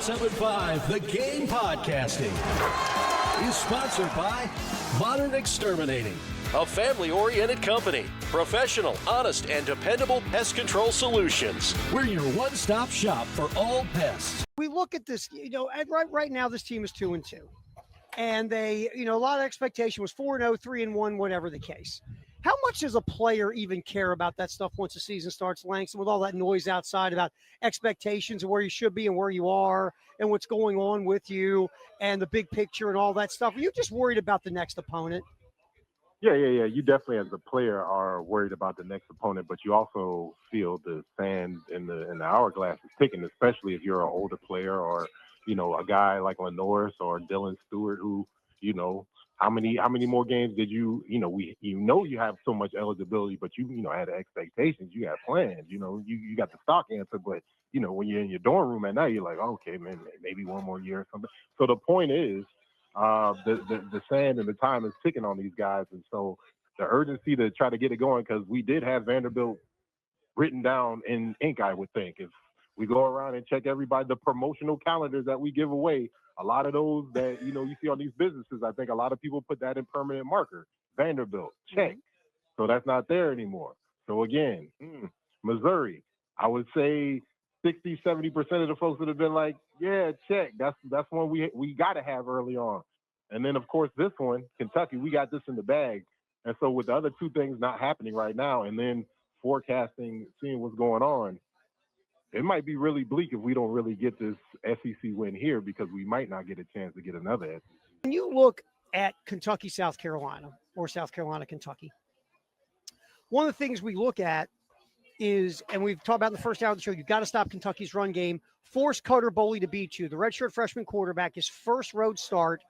1075 The Game Podcasting is sponsored by Modern Exterminating, a family-oriented company. Professional, honest, and dependable pest control solutions. We're your one-stop shop for all pests. We look at this, right now this team is 2-2. And they, a lot of expectation was 4-0, 3-1, whatever the case. How much does a player even care about that stuff once the season starts, Langston, with all that noise outside about expectations of where you should be and where you are and what's going on with you and the big picture and all that stuff? Are you just worried about the next opponent? Yeah. You definitely, as a player, are worried about the next opponent, but you also feel the sand in the hourglass is ticking, especially if you're an older player or, a guy like Lenoris or Dylan Stewart who, how many more games did you have so much eligibility, but you had expectations, you had plans, you got the stock answer, but when you're in your dorm room at night, you're like, okay, man, maybe one more year or something. So the point is, the sand and the time is ticking on these guys, and so the urgency to try to get it going, because we did have Vanderbilt written down in ink, I would think. If we go around and check the promotional calendars that we give away, a lot of those that, you see on these businesses, I think a lot of people put that in permanent marker. Vanderbilt, check. So that's not there anymore. So again, Missouri, I would say 60, 70% of the folks would have been like, yeah, check. That's one we got to have early on. And then, of course, this one, Kentucky, we got this in the bag. And so with the other two things not happening right now and then forecasting, seeing what's going on, it might be really bleak if we don't really get this SEC win here, because we might not get a chance to get another SEC. When you look at Kentucky, South Carolina, or South Carolina, Kentucky, one of the things we look at is, and we've talked about in the first hour of the show, you've got to stop Kentucky's run game, force Cutter Boley to beat you. The redshirt freshman quarterback, his first road start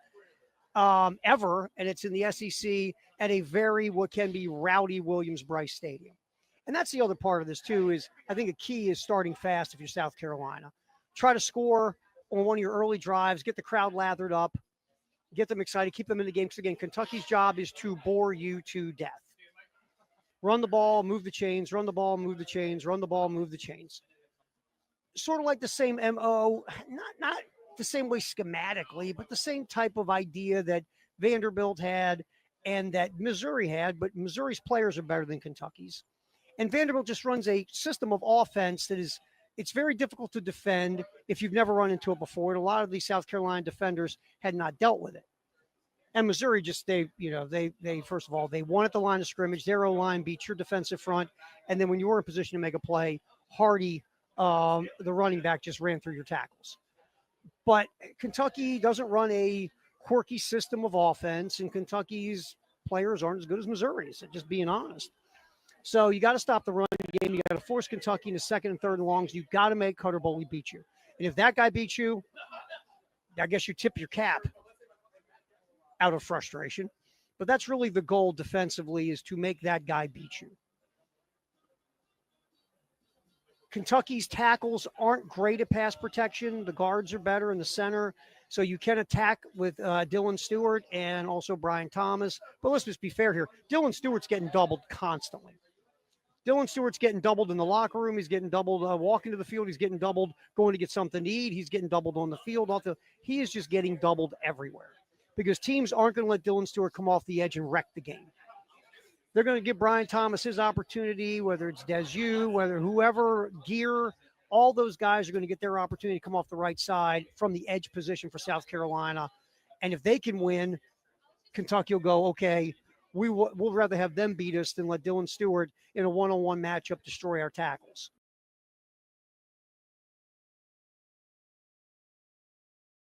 ever, and it's in the SEC at a what can be rowdy Williams-Brice Stadium. And that's the other part of this, too, is I think a key is starting fast if you're South Carolina. Try to score on one of your early drives, get the crowd lathered up, get them excited, keep them in the game. Because, again, Kentucky's job is to bore you to death. Run the ball, move the chains, run the ball, move the chains, run the ball, move the chains. Sort of like the same MO, not the same way schematically, but the same type of idea that Vanderbilt had and that Missouri had, but Missouri's players are better than Kentucky's. And Vanderbilt just runs a system of offense that it's very difficult to defend if you've never run into it before. And a lot of these South Carolina defenders had not dealt with it. And Missouri they first of all, they won at the line of scrimmage. Their O-line beat your defensive front. And then when you were in position to make a play, Hardy, the running back, just ran through your tackles. But Kentucky doesn't run a quirky system of offense, and Kentucky's players aren't as good as Missouri's, just being honest. So you got to stop the run game. You got to force Kentucky into second and third and longs. You've got to make Cutter Boley beat you. And if that guy beats you, I guess you tip your cap out of frustration. But that's really the goal defensively, is to make that guy beat you. Kentucky's tackles aren't great at pass protection. The guards are better in the center. So you can attack with Dylan Stewart and also Brian Thomas. But let's just be fair here. Dylan Stewart's getting doubled constantly. Dylan Stewart's getting doubled in the locker room. He's getting doubled walking to the field. He's getting doubled going to get something to eat. He's getting doubled on the field. He is just getting doubled everywhere because teams aren't going to let Dylan Stewart come off the edge and wreck the game. They're going to give Brian Thomas his opportunity, whether it's Desu, whether whoever, Gear, all those guys are going to get their opportunity to come off the right side from the edge position for South Carolina. And if they can win, Kentucky will go, okay, we'll rather have them beat us than let Dylan Stewart in a one-on-one matchup destroy our tackles.